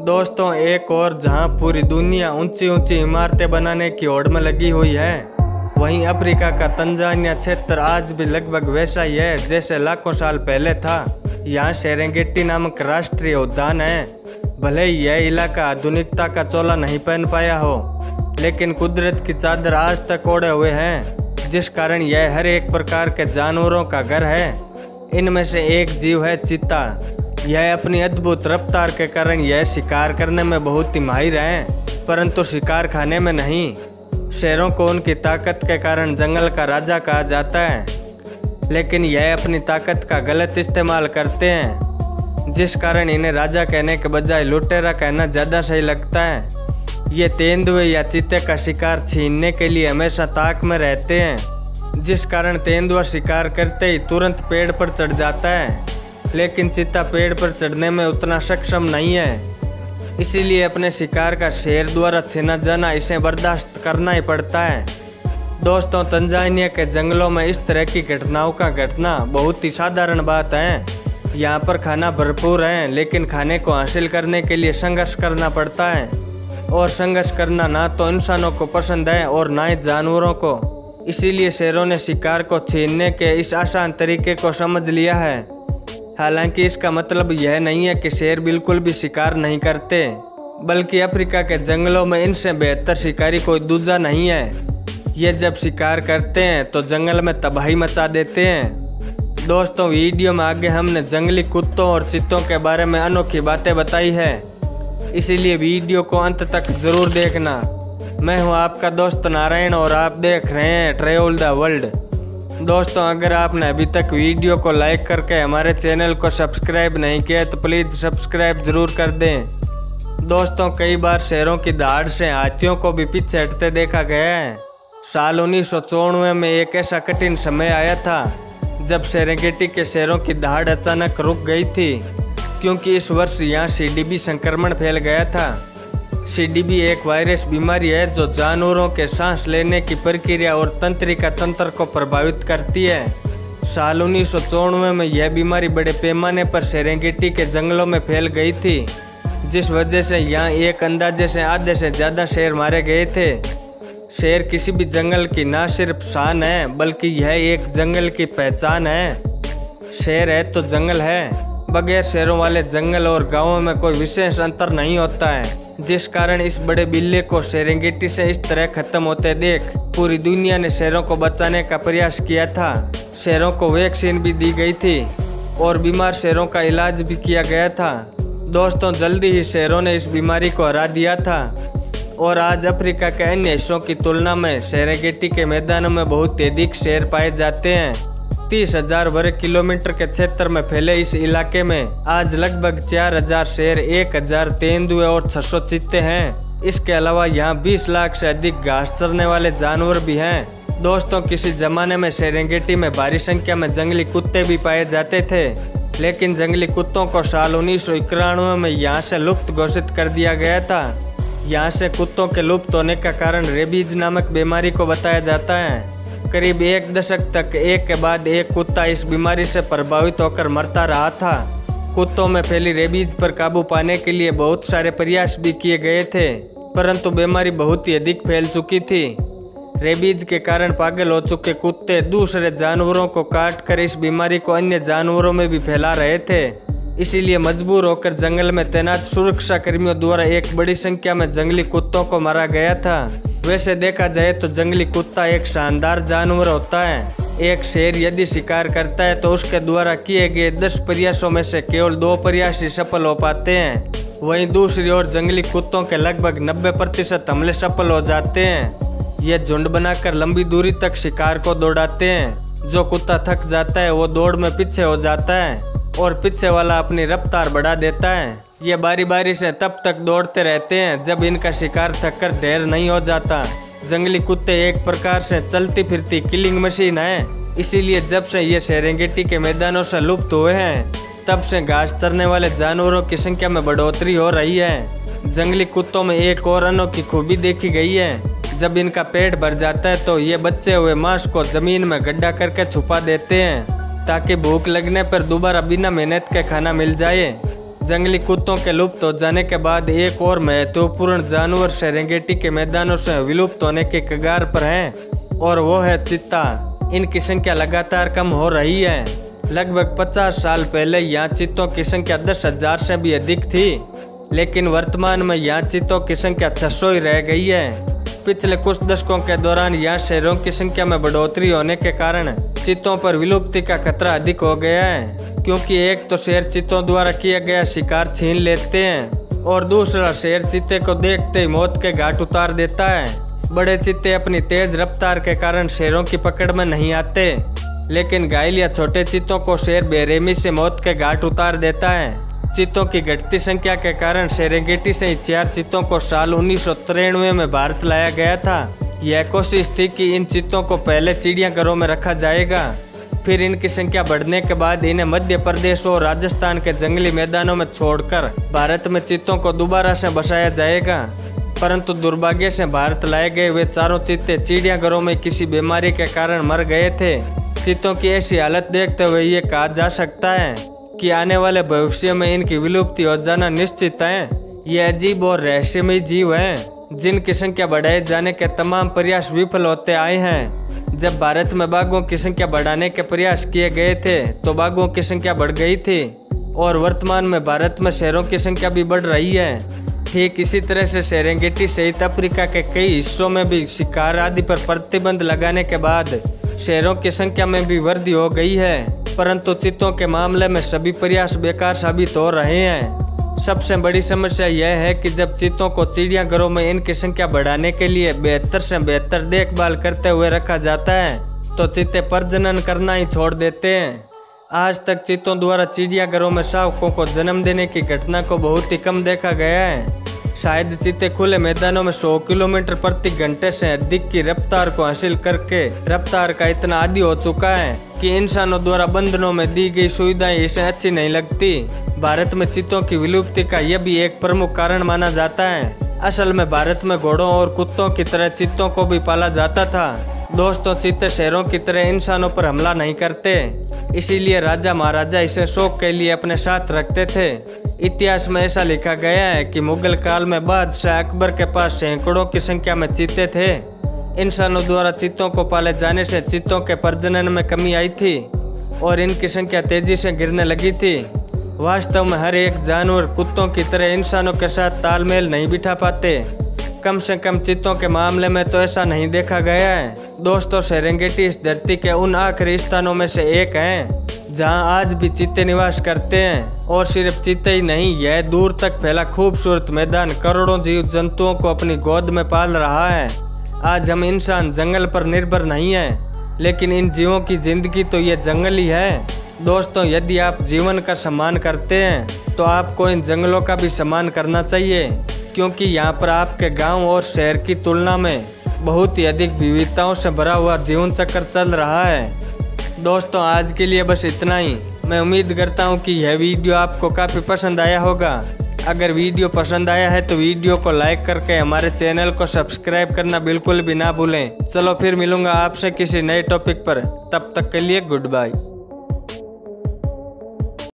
दोस्तों, एक और जहां पूरी दुनिया ऊंची ऊंची इमारतें बनाने की होड़ में लगी हुई है, वहीं अफ्रीका का तंजानिया क्षेत्र आज भी लगभग वैसा ही है जैसे लाखों साल पहले था। यहाँ सेरेंगेटी नामक राष्ट्रीय उद्यान है। भले ही यह इलाका आधुनिकता का चोला नहीं पहन पाया हो, लेकिन कुदरत की चादर आज तक ओढ़े हुए हैं, जिस कारण यह हर एक प्रकार के जानवरों का घर है। इनमें से एक जीव है चीता। यह अपनी अद्भुत रफ्तार के कारण यह शिकार करने में बहुत ही माहिर हैं, परंतु शिकार खाने में नहीं। शेरों को उनकी ताकत के कारण जंगल का राजा कहा जाता है, लेकिन यह अपनी ताकत का गलत इस्तेमाल करते हैं, जिस कारण इन्हें राजा कहने के बजाय लुटेरा कहना ज़्यादा सही लगता है। ये तेंदुए या चीते का शिकार छीनने के लिए हमेशा ताक में रहते हैं, जिस कारण तेंदुआ शिकार करते ही तुरंत पेड़ पर चढ़ जाता है, लेकिन चीता पेड़ पर चढ़ने में उतना सक्षम नहीं है। इसीलिए अपने शिकार का शेर द्वारा छीना जाना इसे बर्दाश्त करना ही पड़ता है। दोस्तों, तंजानिया के जंगलों में इस तरह की घटनाओं का घटना बहुत ही साधारण बात है। यहाँ पर खाना भरपूर है, लेकिन खाने को हासिल करने के लिए संघर्ष करना पड़ता है, और संघर्ष करना ना तो इंसानों को पसंद है और ना ही जानवरों को। इसीलिए शेरों ने शिकार को छीनने के इस आसान तरीके को समझ लिया है। हालांकि इसका मतलब यह नहीं है कि शेर बिल्कुल भी शिकार नहीं करते, बल्कि अफ्रीका के जंगलों में इनसे बेहतर शिकारी कोई दूजा नहीं है। ये जब शिकार करते हैं तो जंगल में तबाही मचा देते हैं। दोस्तों, वीडियो में आगे हमने जंगली कुत्तों और चीतों के बारे में अनोखी बातें बताई है, इसीलिए वीडियो को अंत तक जरूर देखना। मैं हूं आपका दोस्त नारायण और आप देख रहे हैं ट्रैवल द वर्ल्ड। दोस्तों, अगर आपने अभी तक वीडियो को लाइक करके हमारे चैनल को सब्सक्राइब नहीं किया तो प्लीज़ सब्सक्राइब जरूर कर दें। दोस्तों, कई बार शेरों की दहाड़ से हाथियों को भी पीछे हटते देखा गया है। साल 1994 में एक ऐसा कठिन समय आया था जब सेरेंगेटी के शेरों की दहाड़ अचानक रुक गई थी, क्योंकि इस वर्ष यहाँ CDB संक्रमण फैल गया था। CDB एक वायरस बीमारी है जो जानवरों के सांस लेने की प्रक्रिया और तंत्रिका तंत्र को प्रभावित करती है। साल 1994 में यह बीमारी बड़े पैमाने पर सेरेंगेटी के जंगलों में फैल गई थी, जिस वजह से यहाँ एक अंदाजे से आधे से ज़्यादा शेर मारे गए थे। शेर किसी भी जंगल की ना सिर्फ शान है, बल्कि यह एक जंगल की पहचान है। शेर है तो जंगल है। बगैर शेरों वाले जंगल और गाँवों में कोई विशेष अंतर नहीं होता है, जिस कारण इस बड़े बिल्ली को सेरेंगेटी से इस तरह खत्म होते देख पूरी दुनिया ने शेरों को बचाने का प्रयास किया था। शेरों को वैक्सीन भी दी गई थी और बीमार शेरों का इलाज भी किया गया था। दोस्तों, जल्दी ही शेरों ने इस बीमारी को हरा दिया था और आज अफ्रीका के अन्य हिस्सों की तुलना में सेरेंगेटी के मैदानों में बहुत अधिक शेर पाए जाते हैं। 30,000 वर्ग किलोमीटर के क्षेत्र में फैले इस इलाके में आज लगभग 4,000 शेर, 1,000 तेंदुए और 600 चीते हैं। इसके अलावा यहाँ 20 लाख से अधिक घास चरने वाले जानवर भी हैं। दोस्तों, किसी जमाने में सेरेंगेटी में भारी संख्या में जंगली कुत्ते भी पाए जाते थे, लेकिन जंगली कुत्तों को साल 1991 में यहाँ से लुप्त घोषित कर दिया गया था। यहाँ से कुत्तों के लुप्त होने का कारण रेबीज नामक बीमारी को बताया जाता है। करीब 1 दशक तक एक के बाद एक कुत्ता इस बीमारी से प्रभावित होकर मरता रहा था। कुत्तों में फैली रेबीज पर काबू पाने के लिए बहुत सारे प्रयास भी किए गए थे, परंतु बीमारी बहुत ही अधिक फैल चुकी थी। रेबीज के कारण पागल हो चुके कुत्ते दूसरे जानवरों को काटकर इस बीमारी को अन्य जानवरों में भी फैला रहे थे। इसीलिए मजबूर होकर जंगल में तैनात सुरक्षा कर्मियों द्वारा एक बड़ी संख्या में जंगली कुत्तों को मारा गया था। वैसे देखा जाए तो जंगली कुत्ता एक शानदार जानवर होता है। एक शेर यदि शिकार करता है तो उसके द्वारा किए गए 10 प्रयासों में से केवल 2 प्रयास ही सफल हो पाते हैं। वहीं दूसरी ओर जंगली कुत्तों के लगभग 90% हमले सफल हो जाते हैं। ये झुंड बनाकर लंबी दूरी तक शिकार को दौड़ाते हैं। जो कुत्ता थक जाता है वो दौड़ में पीछे हो जाता है और पीछे वाला अपनी रफ्तार बढ़ा देता है। ये बारी बारी से तब तक दौड़ते रहते हैं जब इनका शिकार थककर ढेर नहीं हो जाता। जंगली कुत्ते एक प्रकार से चलती फिरती किलिंग मशीन है। इसीलिए जब से ये सेरेंगेटी के मैदानों से लुप्त हुए हैं, तब से घास चरने वाले जानवरों की संख्या में बढ़ोतरी हो रही है। जंगली कुत्तों में एक और अनोखी खूबी देखी गई है। जब इनका पेट भर जाता है तो ये बचे हुए मांस को जमीन में गड्ढा करके छुपा देते हैं ताकि भूख लगने पर दोबारा बिना मेहनत के खाना मिल जाए। जंगली कुत्तों के लुप्त हो जाने के बाद एक और महत्वपूर्ण जानवर सेरेंगेटी के मैदानों से विलुप्त होने के कगार पर है और वो है चीता। इनकी संख्या लगातार कम हो रही है। लगभग 50 साल पहले यहाँ चीतों की संख्या 10,000 से भी अधिक थी, लेकिन वर्तमान में यहाँ चीतों की संख्या 600 ही रह गई है। पिछले कुछ दशकों के दौरान यहाँ शेरों की संख्या में बढ़ोतरी होने के कारण चीतों पर विलुप्ति का खतरा अधिक हो गया है, क्योंकि एक तो शेर चीतों द्वारा किया गया शिकार छीन लेते हैं और दूसरा शेर चीते को देखते ही मौत के घाट उतार देता है। बड़े चीते अपनी तेज रफ्तार के कारण शेरों की पकड़ में नहीं आते, लेकिन घायल या छोटे चीतों को शेर बेरहमी से मौत के घाट उतार देता है। चीतों की घटती संख्या के कारण सेरेंगेटी से 4 चीतों को साल 1993 में भारत लाया गया था। यह कोशिश थी कि इन चीतों को पहले चिड़ियाघरों में रखा जाएगा, फिर इनकी संख्या बढ़ने के बाद इन्हें मध्य प्रदेश और राजस्थान के जंगली मैदानों में छोड़कर भारत में चीतों को दोबारा से बसाया जाएगा। परंतु दुर्भाग्य से भारत लाए गए वे चारों चीते चिड़ियाघरों में किसी बीमारी के कारण मर गए थे। चीतों की ऐसी हालत देखते हुए ये कहा जा सकता है कि आने वाले भविष्य में इनकी विलुप्ति हो जाना निश्चित है। ये अजीब और रहस्यमय जीव हैं जिनकी संख्या बढ़ाए जाने के तमाम प्रयास विफल होते आए हैं। जब भारत में बाघों की संख्या बढ़ाने के प्रयास किए गए थे तो बाघों की संख्या बढ़ गई थी और वर्तमान में भारत में शेरों की संख्या भी बढ़ रही है। ठीक इसी तरह से सेरेंगेटी सहित अफ्रीका के कई हिस्सों में भी शिकार आदि पर प्रतिबंध लगाने के बाद शेरों की संख्या में भी वृद्धि हो गई है, परंतु चीतों के मामले में सभी प्रयास बेकार साबित हो रहे हैं। सबसे बड़ी समस्या यह है कि जब चीतों को चिड़ियाघरों में इनकी संख्या बढ़ाने के लिए बेहतर से बेहतर देखभाल करते हुए रखा जाता है तो चीते प्रजनन करना ही छोड़ देते हैं। आज तक चीतों द्वारा चिड़ियाघरों में शावकों को जन्म देने की घटना को बहुत ही कम देखा गया है। शायद चीते खुले मैदानों में 100 किलोमीटर प्रति घंटे से अधिक की रफ्तार को हासिल करके रफ्तार का इतना आदी हो चुका है कि इंसानों द्वारा बंधनों में दी गई सुविधाएं इसे अच्छी नहीं लगती। भारत में चीतों की विलुप्ति का यह भी एक प्रमुख कारण माना जाता है। असल में भारत में घोड़ों और कुत्तों की तरह चीतों को भी पाला जाता था। दोस्तों, चीते शेरों की तरह इंसानों पर हमला नहीं करते, इसीलिए राजा महाराजा इसे शौक के लिए अपने साथ रखते थे। इतिहास में ऐसा लिखा गया है कि मुगल काल में बादशाह अकबर के पास सैकड़ों की संख्या में चीते थे। इंसानों द्वारा चीतों को पाले जाने से चीतों के प्रजनन में कमी आई थी और इनकी संख्या तेजी से गिरने लगी थी। वास्तव में हर एक जानवर कुत्तों की तरह इंसानों के साथ तालमेल नहीं बिठा पाते। कम से कम चीतों के मामले में तो ऐसा नहीं देखा गया है। दोस्तों, सेरेंगेटी इस धरती के उन आखिरी स्थानों में से एक है जहां आज भी चीते निवास करते हैं। और सिर्फ चीते ही नहीं, यह दूर तक फैला खूबसूरत मैदान करोड़ों जीव जंतुओं को अपनी गोद में पाल रहा है। आज हम इंसान जंगल पर निर्भर नहीं हैं, लेकिन इन जीवों की जिंदगी तो ये जंगल ही है। दोस्तों, यदि आप जीवन का सम्मान करते हैं तो आपको इन जंगलों का भी सम्मान करना चाहिए, क्योंकि यहाँ पर आपके गांव और शहर की तुलना में बहुत ही अधिक विविधताओं से भरा हुआ जीवन चक्र चल रहा है। दोस्तों, आज के लिए बस इतना ही। मैं उम्मीद करता हूँ कि यह वीडियो आपको काफ़ी पसंद आया होगा। अगर वीडियो पसंद आया है तो वीडियो को लाइक करके हमारे चैनल को सब्सक्राइब करना बिल्कुल भी ना भूलें। चलो फिर मिलूंगा आपसे किसी नए टॉपिक पर, तब तक के लिए गुड बाय।